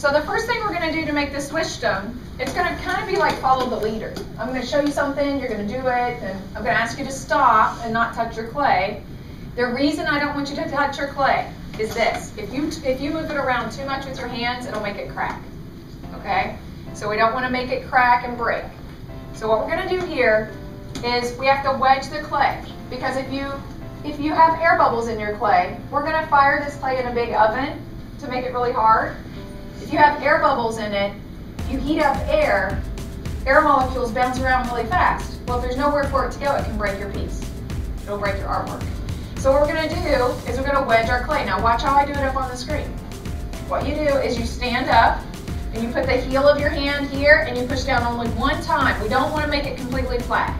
So the first thing we're going to do to make this swish stone, it's going to kind of be like follow the leader. I'm going to show you something, you're going to do it, and I'm going to ask you to stop and not touch your clay. The reason I don't want you to touch your clay is this. If you move it around too much with your hands, it'll make it crack. Okay? So we don't want to make it crack and break. So what we're going to do here is we have to wedge the clay, because if you have air bubbles in your clay, we're going to fire this clay in a big oven to make it really hard. If you have air bubbles in it, you heat up air molecules bounce around really fast. Well, if there's nowhere for it to go, it can break your piece. It'll break your artwork. So what we're going to do is we're going to wedge our clay. Now watch how I do it up on the screen. What you do is you stand up and you put the heel of your hand here and you push down only one time. We don't want to make it completely flat.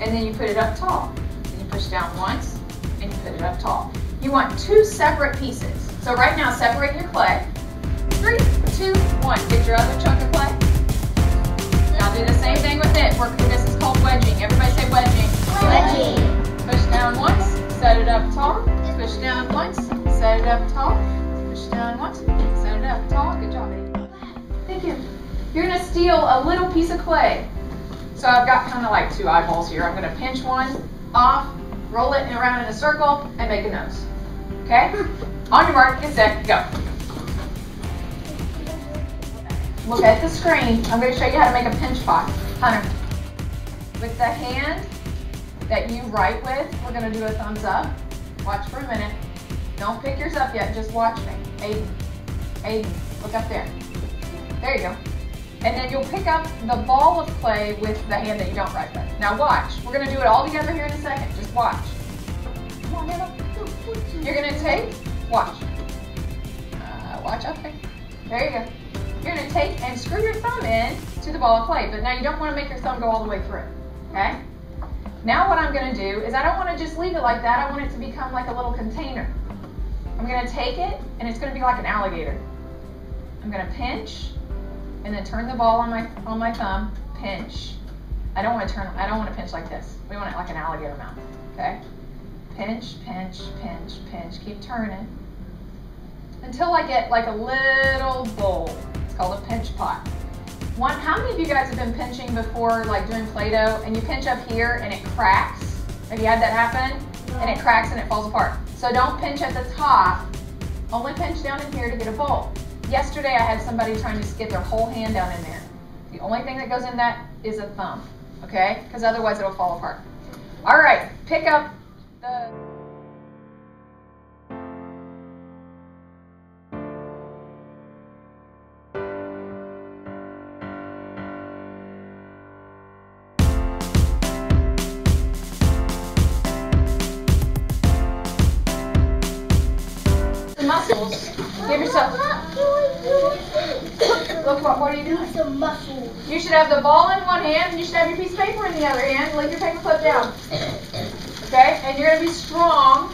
And then you put it up tall. And you push down once and you put it up tall. You want two separate pieces. So right now, separate your clay. 3, 2, 1. Get your other chunk of clay. Now do the same thing with it. This is called wedging. Everybody say wedging. Wedging. Push down once, set it up tall. Push down once, set it up tall. Push down once, set it up tall. Good job, baby. Thank you. You're going to steal a little piece of clay. So I've got kind of like two eyeballs here. I'm going to pinch one off, roll it around in a circle, and make a nose. Okay? On your mark, get set, go. Look at the screen. I'm going to show you how to make a pinch pot. Hunter, with the hand that you write with, we're going to do a thumbs up. Watch for a minute. Don't pick yours up yet, just watch me. Aiden, look up there. There you go. And then you'll pick up the ball of clay with the hand that you don't write with. Now watch. We're going to do it all together here in a second. Just watch. Come on, Hannah. You're going to take, watch. Watch up there. There you go. You're going to take and screw your thumb in to the ball of clay. But now you don't want to make your thumb go all the way through. Okay? Now what I'm going to do is I don't want to just leave it like that. I want it to become like a little container. I'm going to take it and it's going to be like an alligator. I'm going to pinch and then turn the ball on my thumb, pinch. I don't want to pinch like this. We want it like an alligator mouth. Okay? Pinch, pinch, pinch, pinch. Keep turning until I get like a little bowl. It's called a pinch pot. How many of you guys have been pinching before, like doing Play-Doh, and you pinch up here and it cracks? Have you had that happen? And it cracks and it falls apart. So don't pinch at the top. Only pinch down in here to get a bowl. Yesterday I had somebody trying to get their whole hand down in there. The only thing that goes in that is a thumb, okay? Because otherwise it'll fall apart. All right, pick up the... muscles. Give yourself. Look, what are you doing? Some muscles. You should have the ball in one hand and you should have your piece of paper in the other hand. Lay your paper clip down. Okay? And you're gonna be strong.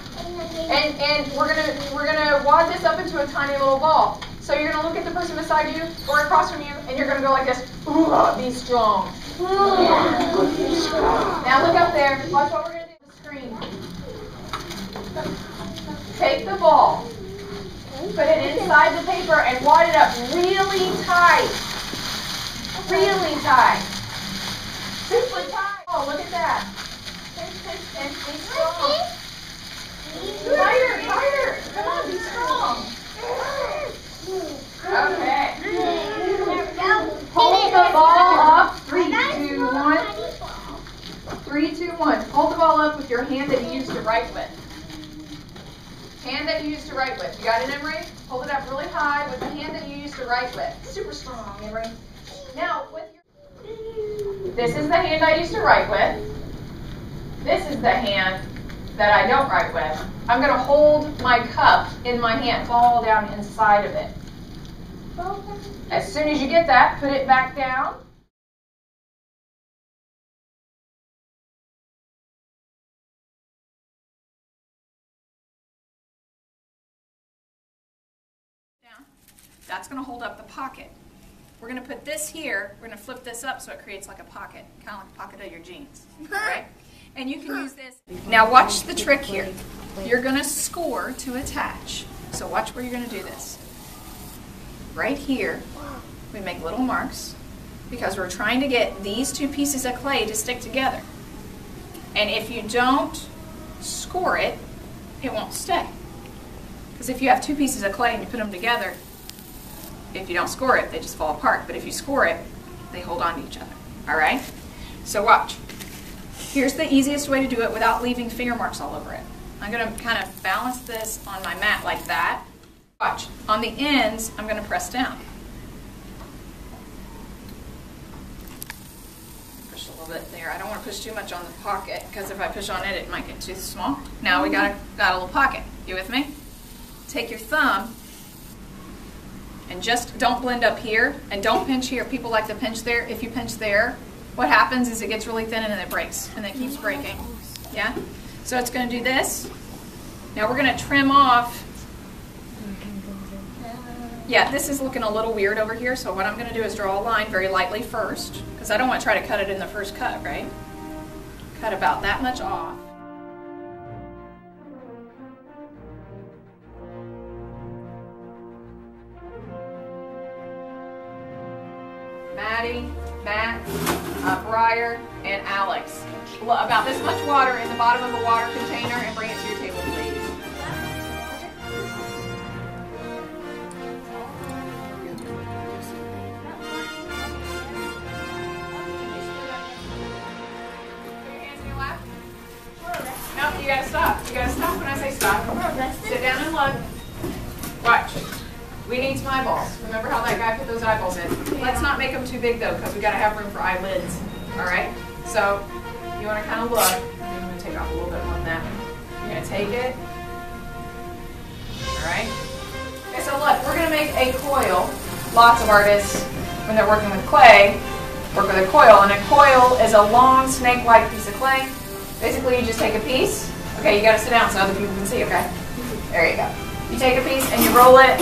And we're gonna wad this up into a tiny little ball. So you're gonna look at the person beside you or across from you and you're gonna go like this. Ooh, be strong. Now look up there. Watch what we're gonna do on the screen. Take the ball. Put it inside the paper and wad it up really tight. Really tight. Super tight. Oh, look at that. Pinch, pinch, pinch. Be strong. Tighter, tighter. Come on, be strong. Okay. Hold the ball up. 3, 2, 1. 3, 2, 1. Hold the ball up with your hand that you used to write with. Hand that you used to write with. You got it, Emery? Hold it up really high with the hand that you used to write with. Super strong, Emery. Now, this is the hand I used to write with. This is the hand that I don't write with. I'm going to hold my cup in my hand, fall down inside of it. As soon as you get that, put it back down. That's going to hold up the pocket. We're going to put this here, we're going to flip this up so it creates like a pocket, kind of like the pocket of your jeans, right? And you can use this. Now watch the trick here. You're going to score to attach. So watch where you're going to do this. right here, we make little marks because we're trying to get these two pieces of clay to stick together. And if you don't score it, it won't stay. Because if you have two pieces of clay and you put them together, if you don't score it, they just fall apart. But if you score it, they hold on to each other. All right? So watch. Here's the easiest way to do it without leaving finger marks all over it. I'm going to kind of balance this on my mat like that. Watch. On the ends, I'm going to press down. Push a little bit there. I don't want to push too much on the pocket because if I push on it, it might get too small. Now we got a little pocket. You with me? Take your thumb and just don't blend up here and don't pinch here. People like to pinch there. If you pinch there, what happens is it gets really thin and then it breaks and it keeps breaking. Yeah? So it's going to do this. Now we're going to trim off. Yeah, this is looking a little weird over here, so what I'm going to do is draw a line very lightly first, because I don't want to try to cut it in the first cut, right? Cut about that much off. Maddie, Matt, Briar, and Alex. About this much water in the bottom of a water container and bring it to your table, please. No, you gotta stop. You gotta stop when I say stop. Sit down and look. Watch. We need some eyeballs. Remember how that guy put those eyeballs in? Let's not make them too big though, because we gotta have room for eyelids. Alright? So, you wanna kind of look. I'm gonna take off a little bit more than that. You're gonna take it. Alright? Okay, so look, we're gonna make a coil. Lots of artists, when they're working with clay, work with a coil. And a coil is a long snake-like piece of clay. Basically, you just take a piece. Okay, you gotta sit down so other people can see, okay? There you go. You take a piece and you roll it.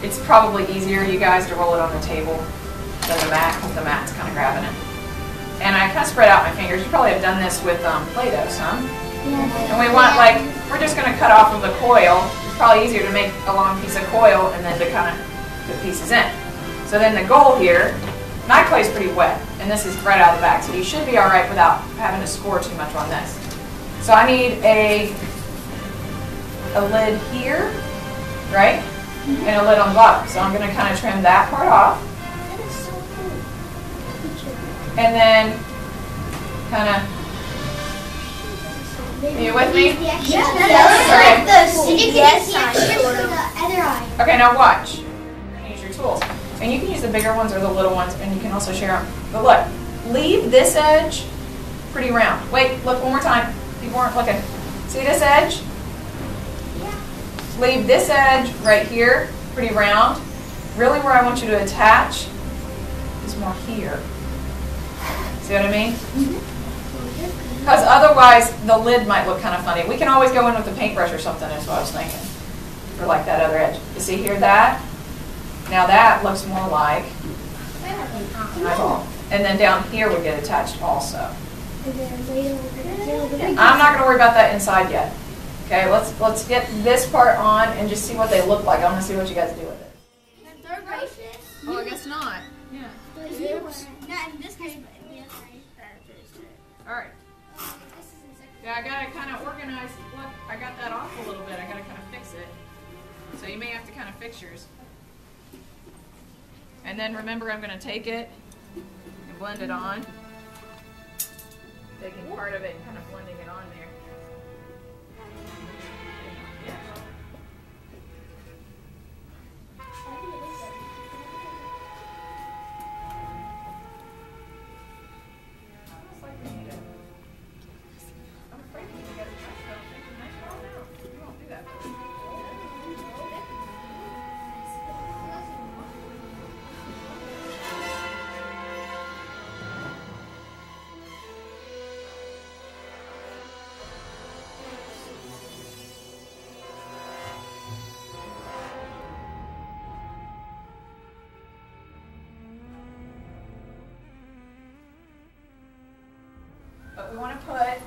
It's probably easier, you guys, to roll it on the table than the mat, because the mat's kind of grabbing it. And I kind of spread out my fingers. You probably have done this with Play-Doh, some. Yeah. And we want, like, we're just gonna cut off of the coil. It's probably easier to make a long piece of coil and then to kind of put pieces in. So then the goal here, my clay is pretty wet, and this is right out of the bag, so you should be all right without having to score too much on this. So I need a lid here, right? And a lid on the bottom. So I'm going to kind of trim that part off. That is so cool. And then kind of, are you with me? Okay, now watch. You're going to use your tools. And you can use the bigger ones or the little ones, and you can also share them. But look, leave this edge pretty round. Wait, look one more time. People weren't looking. See this edge? Yeah. Leave this edge right here pretty round. Really where I want you to attach is more here. See what I mean? Because otherwise the lid might look kind of funny. We can always go in with a paintbrush or something, is what I was thinking. Or like that other edge. You see here that? Now that looks more like an eyeball. And then down here would get attached also. I'm not going to worry about that inside yet. Okay, let's get this part on and just see what they look like. I want to see what you guys do with it. Oh, I guess not. Yeah. Not in this case, but in the other case. All right. Yeah, I got to kind of organize. Look, I got that off a little bit. I got to kind of fix it. So you may have to kind of fix yours. And then remember, I'm going to take it and blend it on. Taking part of it and kind of blending it on there. Yeah. Almost like we need it. I'm afraid we need to get a nice little thing. Nice roll now. You won't do that. But we want to put